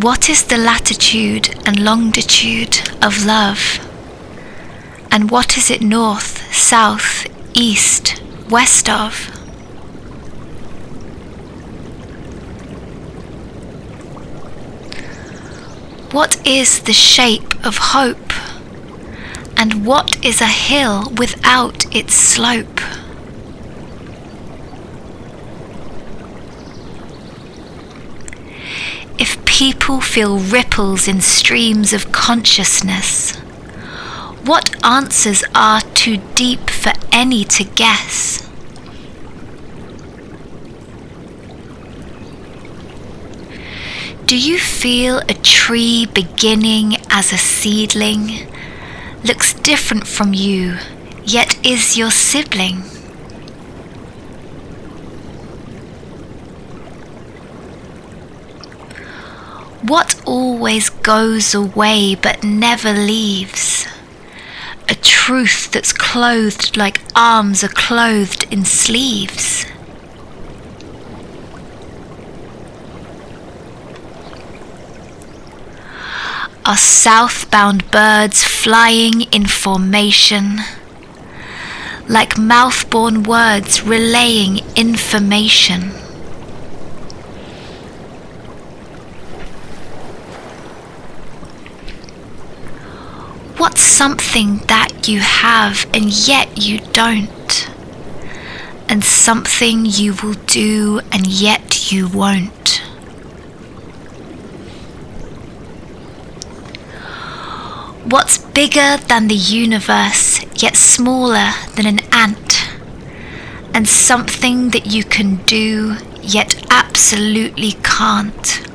What is the latitude and longitude of love? And what is it north, south, east, west of? What is the shape of hope? And what is a hill without its slope? If people feel ripples in streams of consciousness, what answers are too deep for any to guess? Do you feel a tree beginning as a seedling, looks different from you, yet is your sibling? What always goes away but never leaves? A truth that's clothed like arms are clothed in sleeves. Are southbound birds flying in formation, like mouth-born words relaying information? What's something that you have and yet you don't? And something you will do and yet you won't? What's bigger than the universe, yet smaller than an ant? And something that you can do, yet absolutely can't?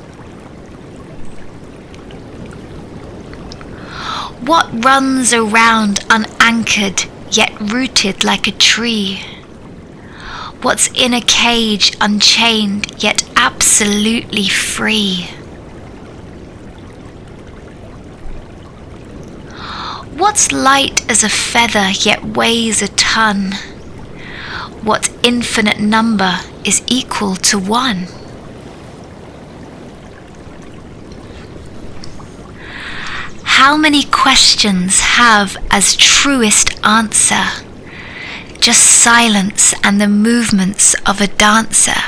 What runs around unanchored, yet rooted like a tree? What's in a cage unchained, yet absolutely free? What's light as a feather yet weighs a ton? What infinite number is equal to one? How many questions have as truest answer just silence and the movements of a dancer?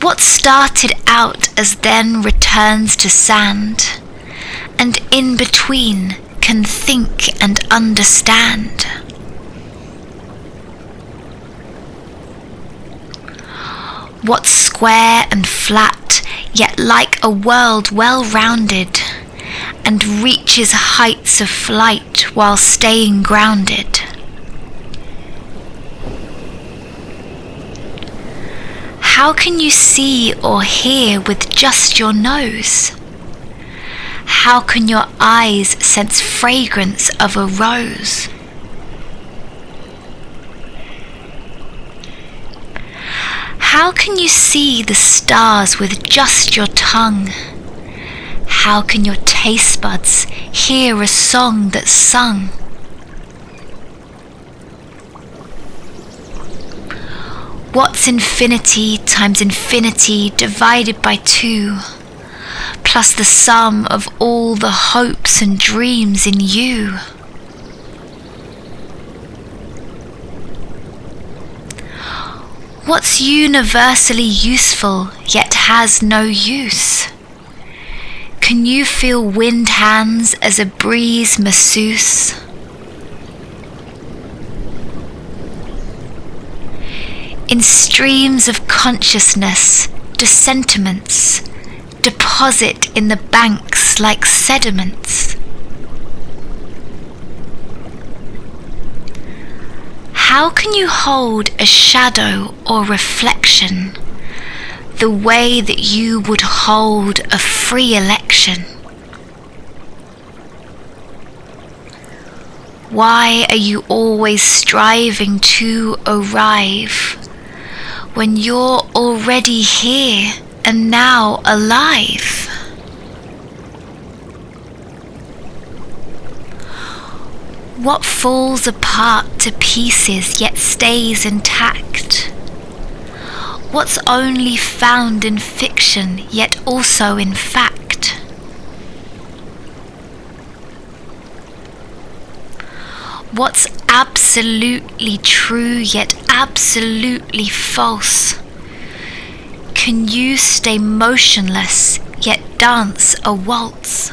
What started out as then returns to sand, and in between can think and understand? What's square and flat, yet like a world well-rounded, and reaches heights of flight while staying grounded? How can you see or hear with just your nose? How can your eyes sense fragrance of a rose? How can you see the stars with just your tongue? How can your taste buds hear a song that's sung? What's infinity times infinity divided by 2, plus the sum of all the hopes and dreams in you? What's universally useful yet has no use? Can you feel wind hands as a breeze masseuse? In streams of consciousness, do sentiments deposit in the banks like sediments? How can you hold a shadow or reflection the way that you would hold a free election? Why are you always striving to arrive when you're already here and now alive? What falls apart to pieces yet stays intact? What's only found in fiction, yet also in fact? What's absolutely true, yet absolutely false? Can you stay motionless, yet dance a waltz?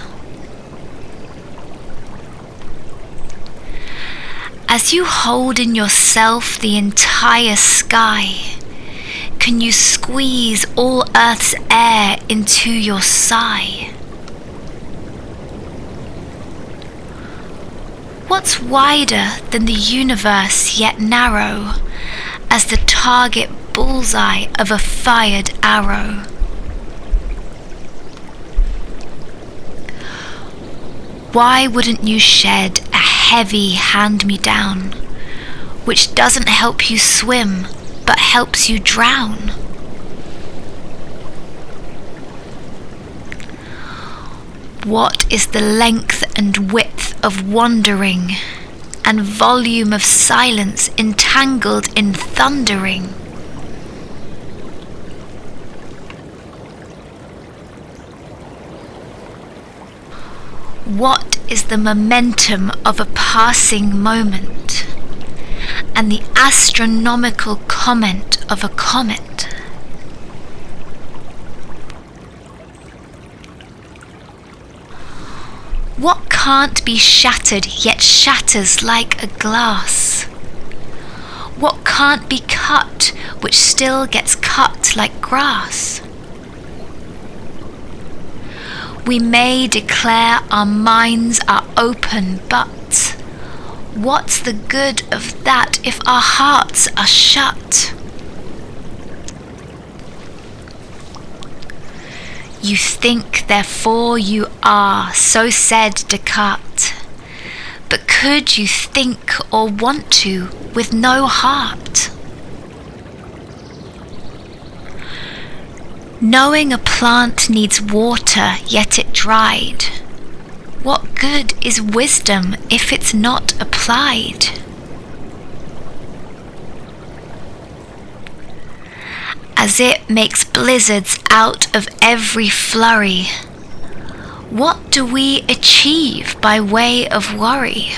As you hold in yourself the entire sky, can you squeeze all Earth's air into your sigh? What's wider than the universe yet narrow as the target bullseye of a fired arrow? Why wouldn't you shed a heavy hand-me-down, which doesn't help you swim but helps you drown? What is the length and width of wandering, and volume of silence entangled in thundering? What is the momentum of a passing moment, and the astronomical comment of a comet? What can't be shattered yet shatters like a glass? What can't be cut which still gets cut like grass? We may declare our minds are open, but what's the good of that if our hearts are shut? You think, therefore you are, so said Descartes. But could you think or want to with no heart? Knowing a plant needs water, yet it dried. What good is wisdom if it's not applied? As it makes blizzards out of every flurry, what do we achieve by way of worry?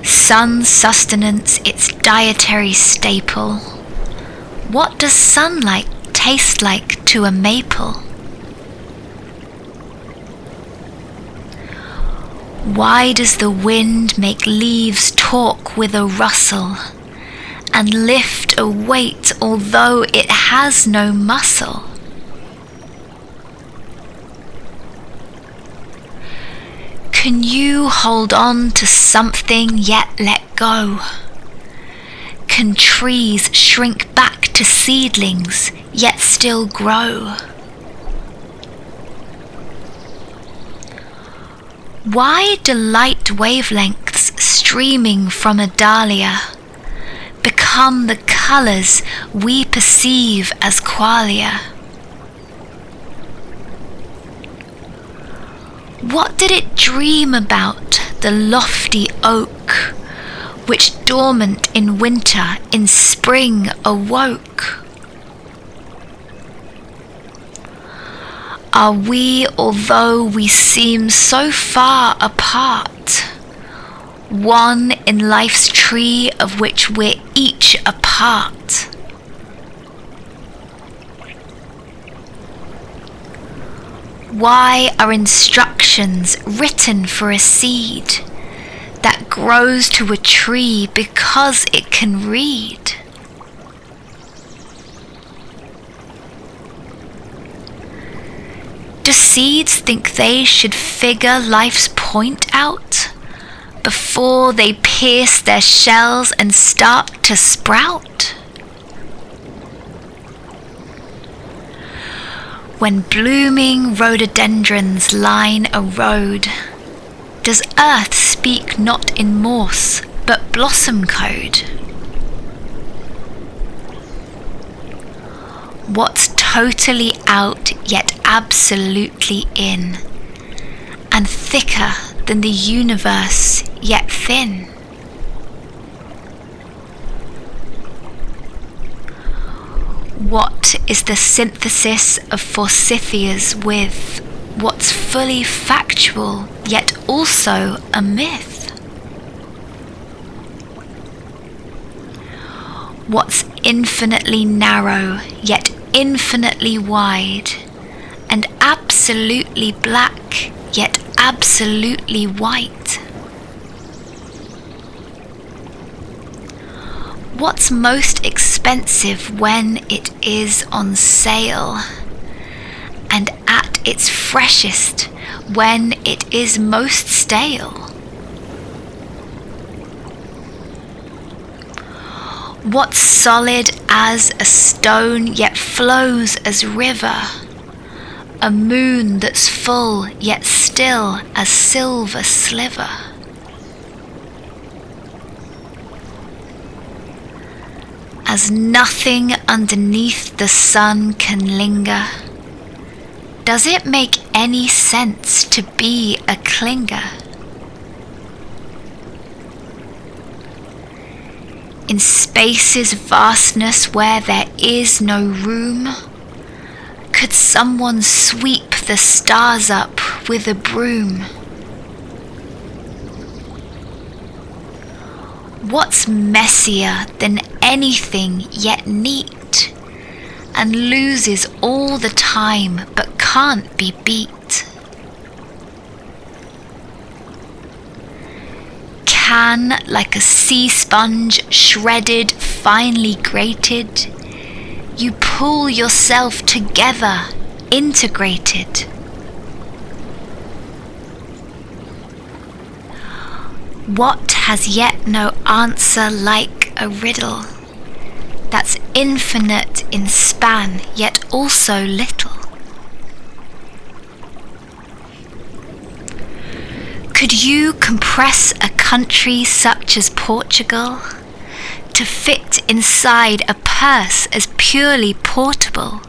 Sun sustenance its dietary staple. What does sunlight taste like to a maple? Why does the wind make leaves talk with a rustle, and lift a weight although it has no muscle? Can you hold on to something yet let go? Can trees shrink back to seedlings yet still grow? Why do light wavelengths streaming from a dahlia become the colours we perceive as qualia? What did it dream about, the lofty oak, which dormant in winter in spring awoke? Are we, although we seem so far apart, one in life's tree of which we're each a part? Why are instructions written for a seed that grows to a tree because it can read? Do seeds think they should figure life's point out before they pierce their shells and start to sprout? When blooming rhododendrons line a road, does earth speak not in Morse but blossom code? What's totally out yet absolutely in, and thicker than the universe yet thin? What is the synthesis of forsythias with what's fully factual yet also a myth? What's infinitely narrow yet infinitely wide, and absolutely black yet absolutely white? What's most expensive when it is on sale, and at its freshest when it is most stale? What's solid as a stone yet flows as river, a moon that's full yet still as silver sliver? As nothing underneath the sun can linger, does it make any sense to be a clinger? In space's vastness where there is no room, could someone sweep the stars up with a broom? What's messier than anything yet neat, and loses all the time but can't be beat? Can, like a sea sponge shredded, finely grated, you pull yourself together, integrated? What has yet no answer like a riddle, that's infinite in span yet also little? Could you compress a country such as Portugal to fit inside a purse as purely portable?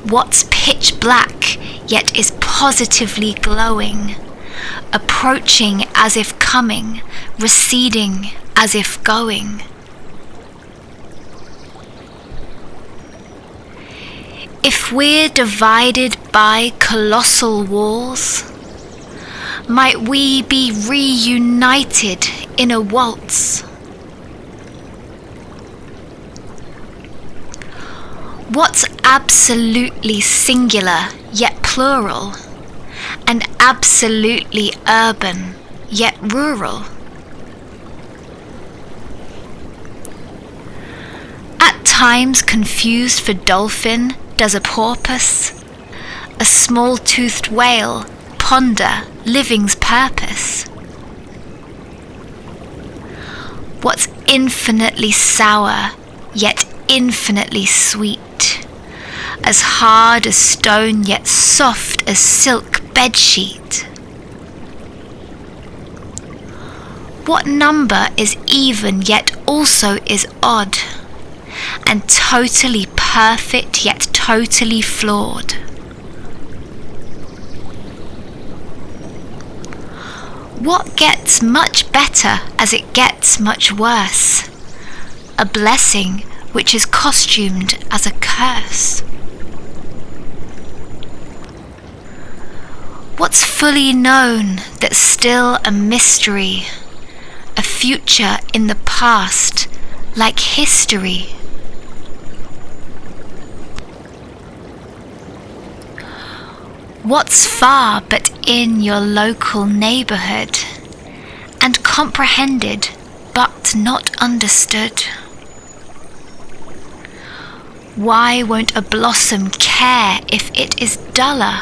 What's pitch black yet is positively glowing, approaching as if coming, receding as if going? If we're divided by colossal walls, might we be reunited in a waltz? What's absolutely singular yet plural, and absolutely urban yet rural? At times confused for dolphin, does a porpoise, a small-toothed whale, ponder living's purpose? What's infinitely sour yet infinitely sweet, as hard as stone yet soft as silk bedsheet? What number is even yet also is odd, and totally perfect yet totally flawed? What gets much better as it gets much worse? A blessing which is costumed as a curse. What's fully known that's still a mystery, a future in the past like history? What's far but in your local neighborhood, and comprehended but not understood? Why won't a blossom care if it is duller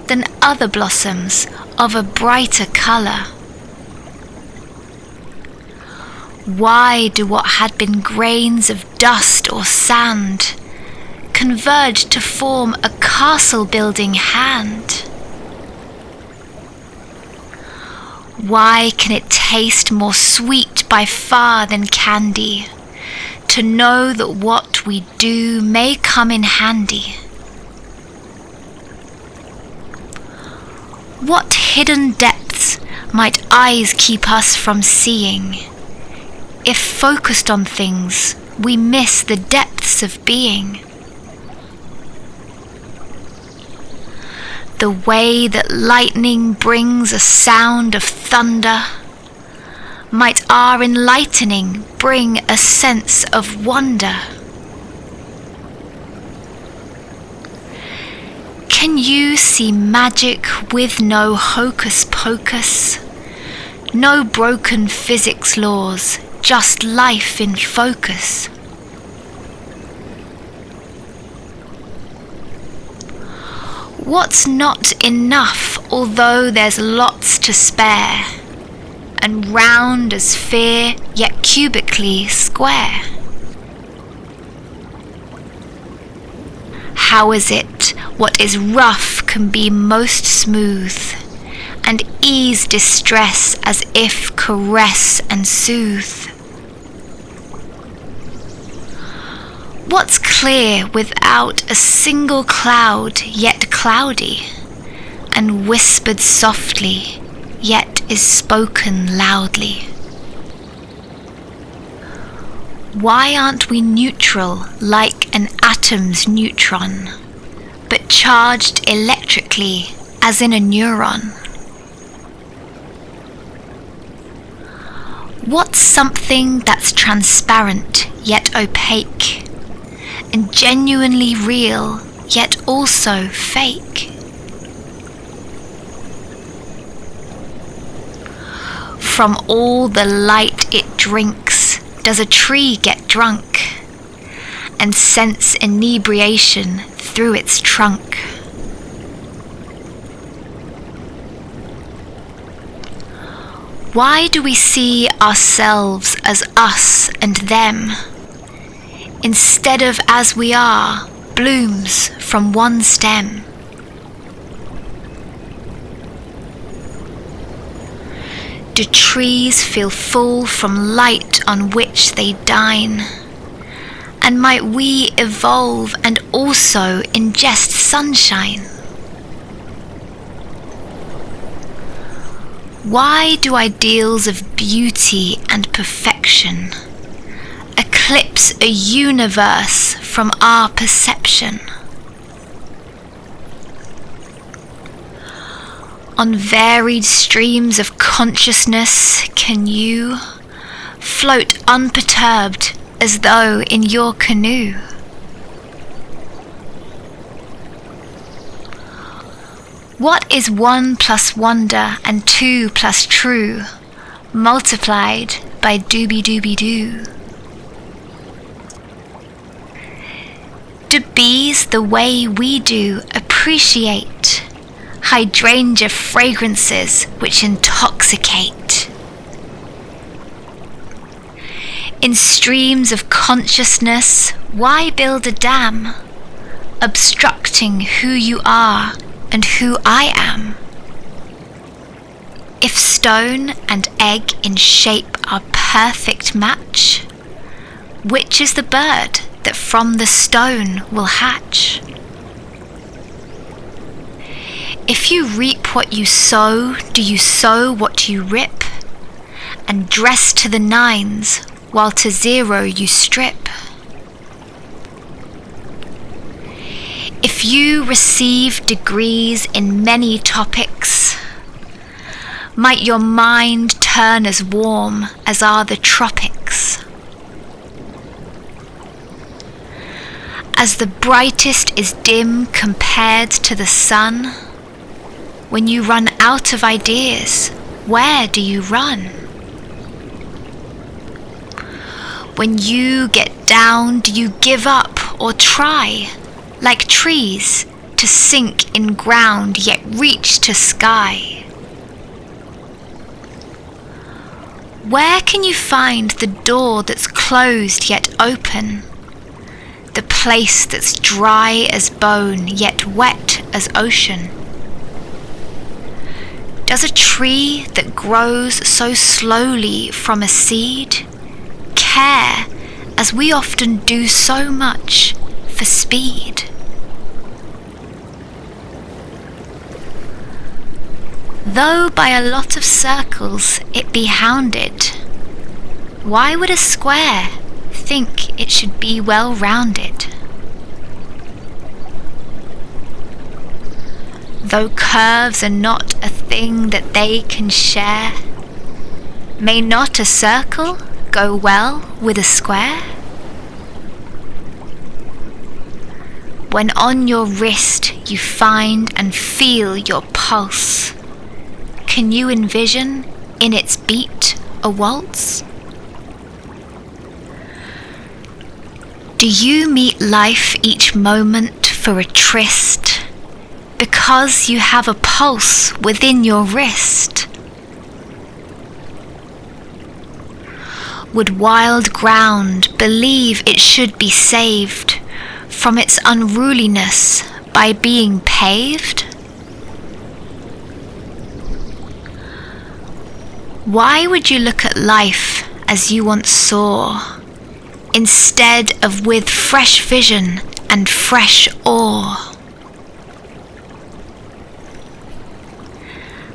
than other blossoms of a brighter color? Why do what had been grains of dust or sand converge to form a castle-building hand? Why can it taste more sweet by far than candy, to know that what we do may come in handy? What hidden depths might eyes keep us from seeing, If focused on things, we miss the depths of being. The way that lightning brings a sound of thunder, might our enlightening bring a sense of wonder. Can you see magic with no hocus pocus? No broken physics laws, just life in focus. What's not enough, although there's lots to spare, and round as fear, yet cubically square? How is it what is rough can be most smooth, and ease distress as if caress and soothe? What's clear without a single cloud, yet cloudy, and whispered softly, yet is spoken loudly? Why aren't we neutral like an atom's neutron, but charged electrically as in a neuron? What's something that's transparent yet opaque, and genuinely real yet also fake? From all the light it drinks, does a tree get drunk, and sense inebriation through its trunk? Why do we see ourselves as us and them, instead of as we are, blooms from one stem? Do trees feel full from light on which they dine? And might we evolve and also ingest sunshine? Why do ideals of beauty and perfection eclipse a universe from our perception? On varied streams of consciousness can you float unperturbed as though in your canoe? What is 1 plus wonder and 2 plus true, multiplied by dooby-dooby-doo? Do bees the way we do appreciate hydrangea fragrances which intoxicate? In streams of consciousness, why build a dam, obstructing who you are and who I am? If stone and egg in shape are perfect match, which is the bird that from the stone will hatch? If you reap what you sow, do you sow what you rip, and dress to the nines while to zero you strip? If you receive degrees in many topics, might your mind turn as warm as are the tropics? As the brightest is dim compared to the sun, when you run out of ideas, where do you run? When you get down, do you give up or try, like trees, to sink in ground yet reach to sky? Where can you find the door that's closed yet open, the place that's dry as bone yet wet as ocean? Does a tree that grows so slowly from a seed care, as we often do so much, for speed? Though by a lot of circles it be hounded, Why would a square think it should be well rounded? Though curves are not a thing that they can share, may not a circle go well with a square? When on your wrist you find and feel your pulse, can you envision in its beat a waltz? Do you meet life each moment for a tryst, because you have a pulse within your wrist? Would wild ground believe it should be saved from its unruliness by being paved? Why would you look at life as you once saw, instead of with fresh vision and fresh awe?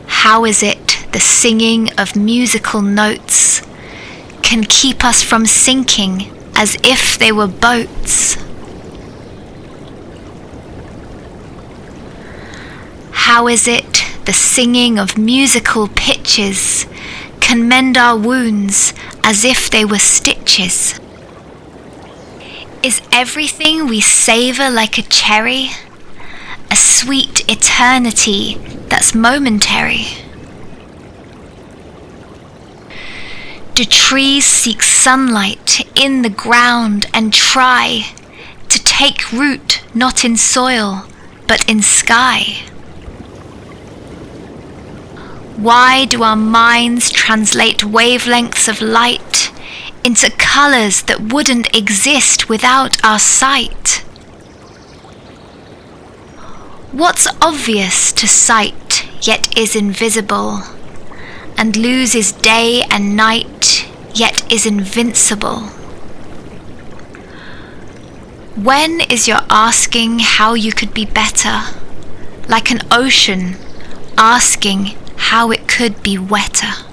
How is it the singing of musical notes can keep us from sinking as if they were boats? How is it the singing of musical pitches can mend our wounds as if they were stitches? Is everything we savour like a cherry, a sweet eternity that's momentary? Do trees seek sunlight in the ground and try to take root not in soil but in sky? Why do our minds translate wavelengths of light into colours that wouldn't exist without our sight? What's obvious to sight yet is invisible, and loses day and night yet is invincible? When is your asking how you could be better, like an ocean asking how it could be wetter?